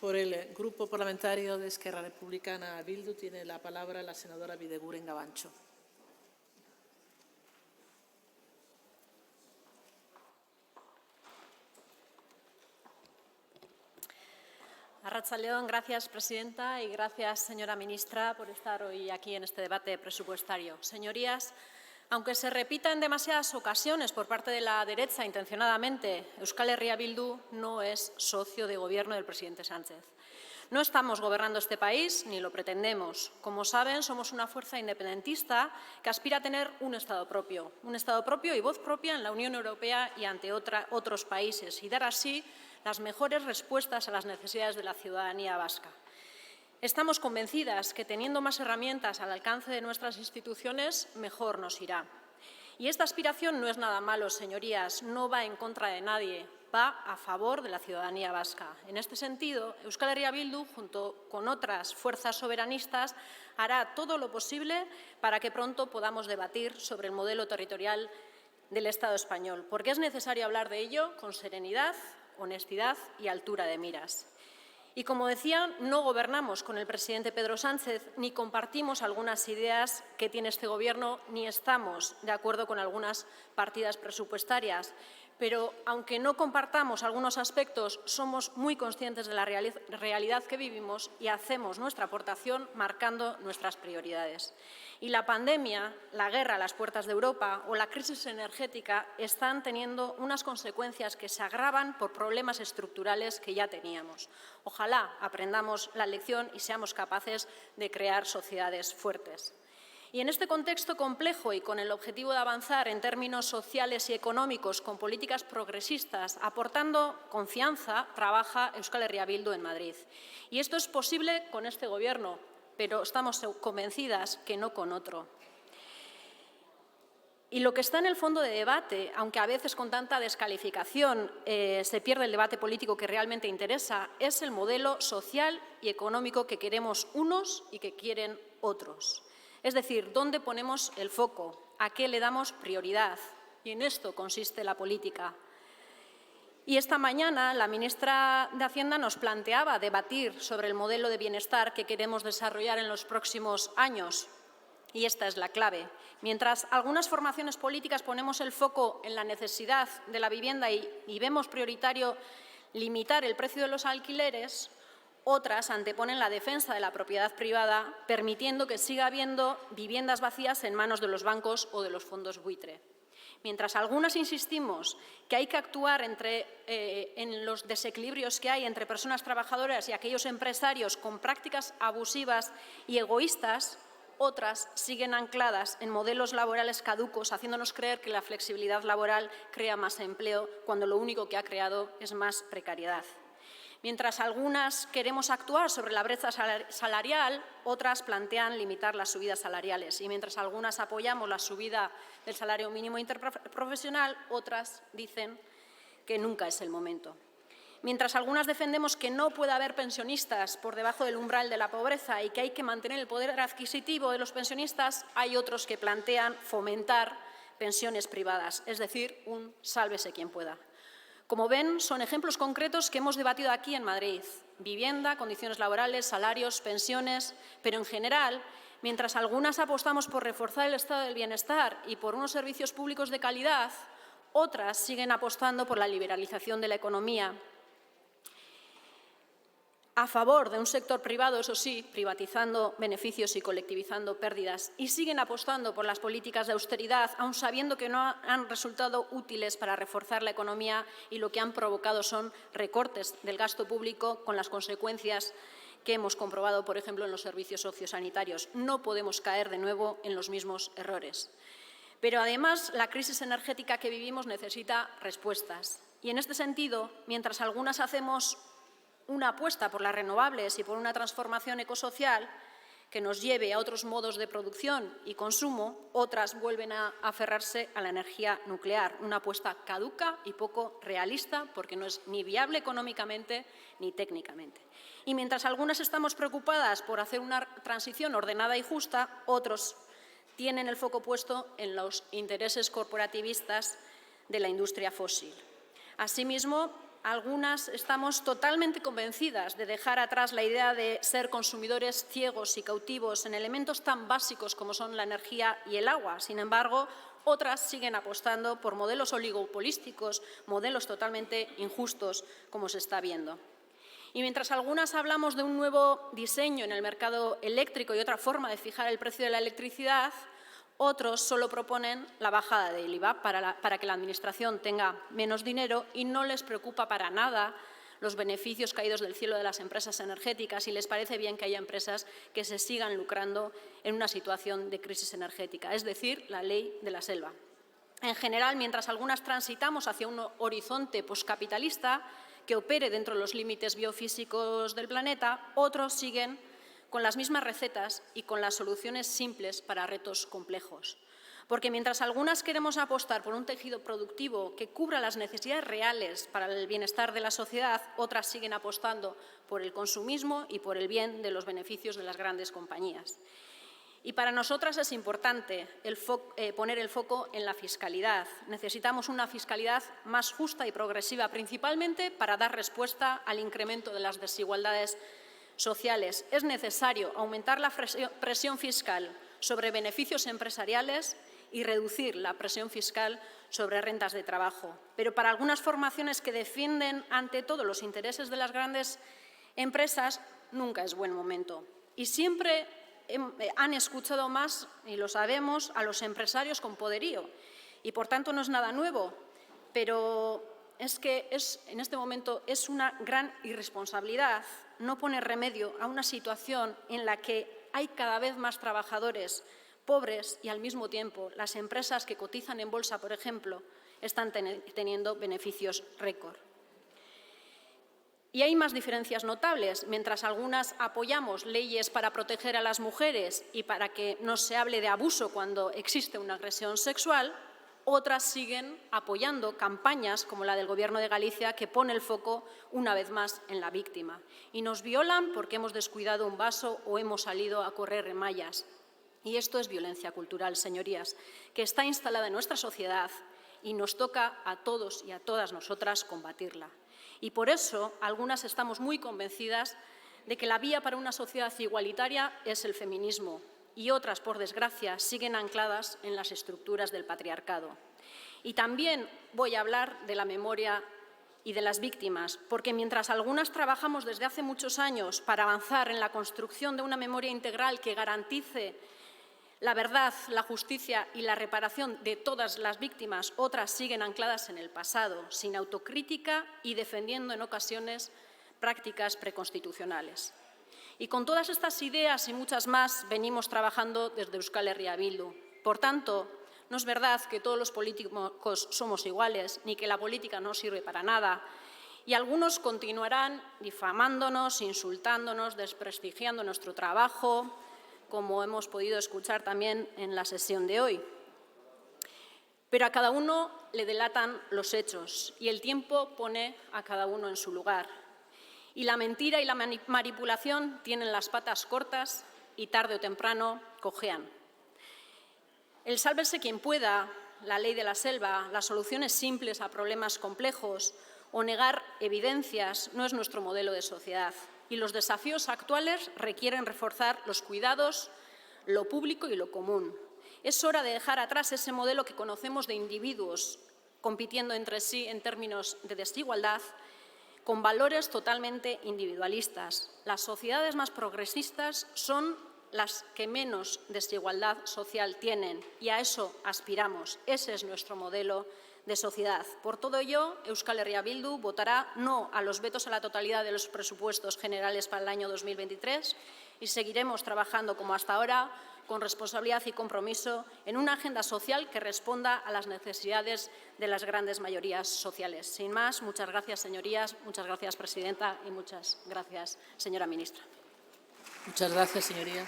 Por el Grupo Parlamentario de Esquerra Republicana Bildu tiene la palabra la senadora Bideguren Gabancho. Arratsaldeon, gracias, presidenta, y gracias, señora ministra, por estar hoy aquí en este debate presupuestario. Señorías, aunque se repita en demasiadas ocasiones por parte de la derecha intencionadamente, Euskal Herria Bildu no es socio de gobierno del presidente Sánchez. No estamos gobernando este país ni lo pretendemos. Como saben, somos una fuerza independentista que aspira a tener un Estado propio y voz propia en la Unión Europea y ante otros países, y dar así las mejores respuestas a las necesidades de la ciudadanía vasca. Estamos convencidas que, teniendo más herramientas al alcance de nuestras instituciones, mejor nos irá. Y esta aspiración no es nada malo, señorías, no va en contra de nadie, va a favor de la ciudadanía vasca. En este sentido, Euskal Herria Bildu, junto con otras fuerzas soberanistas, hará todo lo posible para que pronto podamos debatir sobre el modelo territorial del Estado español, porque es necesario hablar de ello con serenidad, honestidad y altura de miras. Y, como decía, no gobernamos con el presidente Pedro Sánchez, ni compartimos algunas ideas que tiene este Gobierno, ni estamos de acuerdo con algunas partidas presupuestarias. Pero, aunque no compartamos algunos aspectos, somos muy conscientes de la realidad que vivimos y hacemos nuestra aportación marcando nuestras prioridades. Y la pandemia, la guerra a las puertas de Europa o la crisis energética están teniendo unas consecuencias que se agravan por problemas estructurales que ya teníamos. Ojalá aprendamos la lección y seamos capaces de crear sociedades fuertes. Y en este contexto complejo y con el objetivo de avanzar en términos sociales y económicos con políticas progresistas, aportando confianza, trabaja Euskal Herria Bildu en Madrid. Y esto es posible con este Gobierno, pero estamos convencidas que no con otro. Y lo que está en el fondo de debate, aunque a veces con tanta descalificación se pierde el debate político que realmente interesa, es el modelo social y económico que queremos unos y que quieren otros. Es decir, ¿dónde ponemos el foco? ¿A qué le damos prioridad? Y en esto consiste la política. Y esta mañana la ministra de Hacienda nos planteaba debatir sobre el modelo de bienestar que queremos desarrollar en los próximos años. Y esta es la clave. Mientras algunas formaciones políticas ponemos el foco en la necesidad de la vivienda y vemos prioritario limitar el precio de los alquileres, otras anteponen la defensa de la propiedad privada, permitiendo que siga habiendo viviendas vacías en manos de los bancos o de los fondos buitre. Mientras algunas insistimos que hay que actuar en los desequilibrios que hay entre personas trabajadoras y aquellos empresarios con prácticas abusivas y egoístas, otras siguen ancladas en modelos laborales caducos, haciéndonos creer que la flexibilidad laboral crea más empleo, cuando lo único que ha creado es más precariedad. Mientras algunas queremos actuar sobre la brecha salarial, otras plantean limitar las subidas salariales. Y mientras algunas apoyamos la subida del salario mínimo interprofesional, otras dicen que nunca es el momento. Mientras algunas defendemos que no puede haber pensionistas por debajo del umbral de la pobreza y que hay que mantener el poder adquisitivo de los pensionistas, hay otros que plantean fomentar pensiones privadas, es decir, un sálvese quien pueda. Como ven, son ejemplos concretos que hemos debatido aquí en Madrid. Vivienda, condiciones laborales, salarios, pensiones, pero en general, mientras algunas apostamos por reforzar el estado del bienestar y por unos servicios públicos de calidad, otras siguen apostando por la liberalización de la economía, a favor de un sector privado, eso sí, privatizando beneficios y colectivizando pérdidas, y siguen apostando por las políticas de austeridad, aun sabiendo que no han resultado útiles para reforzar la economía y lo que han provocado son recortes del gasto público con las consecuencias que hemos comprobado, por ejemplo, en los servicios sociosanitarios. No podemos caer de nuevo en los mismos errores. Pero, además, la crisis energética que vivimos necesita respuestas. Y, en este sentido, mientras algunas hacemos una apuesta por las renovables y por una transformación ecosocial que nos lleve a otros modos de producción y consumo, otras vuelven a aferrarse a la energía nuclear, una apuesta caduca y poco realista porque no es ni viable económicamente ni técnicamente. Y mientras algunas estamos preocupadas por hacer una transición ordenada y justa, otros tienen el foco puesto en los intereses corporativistas de la industria fósil. Asimismo, algunas estamos totalmente convencidas de dejar atrás la idea de ser consumidores ciegos y cautivos en elementos tan básicos como son la energía y el agua. Sin embargo, otras siguen apostando por modelos oligopolísticos, modelos totalmente injustos, como se está viendo. Y mientras algunas hablamos de un nuevo diseño en el mercado eléctrico y otra forma de fijar el precio de la electricidad, otros solo proponen la bajada del IVA para que la Administración tenga menos dinero y no les preocupa para nada los beneficios caídos del cielo de las empresas energéticas y les parece bien que haya empresas que se sigan lucrando en una situación de crisis energética, es decir, la ley de la selva. En general, mientras algunas transitamos hacia un horizonte poscapitalista que opere dentro de los límites biofísicos del planeta, otros siguen con las mismas recetas y con las soluciones simples para retos complejos. Porque mientras algunas queremos apostar por un tejido productivo que cubra las necesidades reales para el bienestar de la sociedad, otras siguen apostando por el consumismo y por el bien de los beneficios de las grandes compañías. Y para nosotras es importante poner el foco en la fiscalidad. Necesitamos una fiscalidad más justa y progresiva, principalmente para dar respuesta al incremento de las desigualdades sociales. Es necesario aumentar la presión fiscal sobre beneficios empresariales y reducir la presión fiscal sobre rentas de trabajo. Pero para algunas formaciones que defienden ante todo los intereses de las grandes empresas, nunca es buen momento. Y siempre han escuchado más, y lo sabemos, a los empresarios con poderío. Y, por tanto, no es nada nuevo, pero es que en este momento es una gran irresponsabilidad no poner remedio a una situación en la que hay cada vez más trabajadores pobres y, al mismo tiempo, las empresas que cotizan en bolsa, por ejemplo, están teniendo beneficios récord. Y hay más diferencias notables. Mientras algunas apoyamos leyes para proteger a las mujeres y para que no se hable de abuso cuando existe una agresión sexual, otras siguen apoyando campañas como la del Gobierno de Galicia, que pone el foco una vez más en la víctima. Y nos violan porque hemos descuidado un vaso o hemos salido a correr en mallas. Y esto es violencia cultural, señorías, que está instalada en nuestra sociedad y nos toca a todos y a todas nosotras combatirla. Y por eso algunas estamos muy convencidas de que la vía para una sociedad igualitaria es el feminismo y otras, por desgracia, siguen ancladas en las estructuras del patriarcado. Y también voy a hablar de la memoria y de las víctimas, porque mientras algunas trabajamos desde hace muchos años para avanzar en la construcción de una memoria integral que garantice la verdad, la justicia y la reparación de todas las víctimas, otras siguen ancladas en el pasado, sin autocrítica y defendiendo en ocasiones prácticas preconstitucionales. Y con todas estas ideas y muchas más venimos trabajando desde Euskal Herria Bildu. Por tanto, no es verdad que todos los políticos somos iguales, ni que la política no sirve para nada. Y algunos continuarán difamándonos, insultándonos, desprestigiando nuestro trabajo, como hemos podido escuchar también en la sesión de hoy. Pero a cada uno le delatan los hechos y el tiempo pone a cada uno en su lugar. Y la mentira y la manipulación tienen las patas cortas y tarde o temprano cojean. El sálvese quien pueda, la ley de la selva, las soluciones simples a problemas complejos o negar evidencias no es nuestro modelo de sociedad. Y los desafíos actuales requieren reforzar los cuidados, lo público y lo común. Es hora de dejar atrás ese modelo que conocemos de individuos compitiendo entre sí en términos de desigualdad, con valores totalmente individualistas. Las sociedades más progresistas son las que menos desigualdad social tienen y a eso aspiramos. Ese es nuestro modelo de sociedad. Por todo ello, Euskal Herria Bildu votará no a los vetos a la totalidad de los presupuestos generales para el año 2023 y seguiremos trabajando como hasta ahora con responsabilidad y compromiso en una agenda social que responda a las necesidades de las grandes mayorías sociales. Sin más, muchas gracias, señorías, muchas gracias, presidenta, y muchas gracias, señora ministra. Muchas gracias, señoría.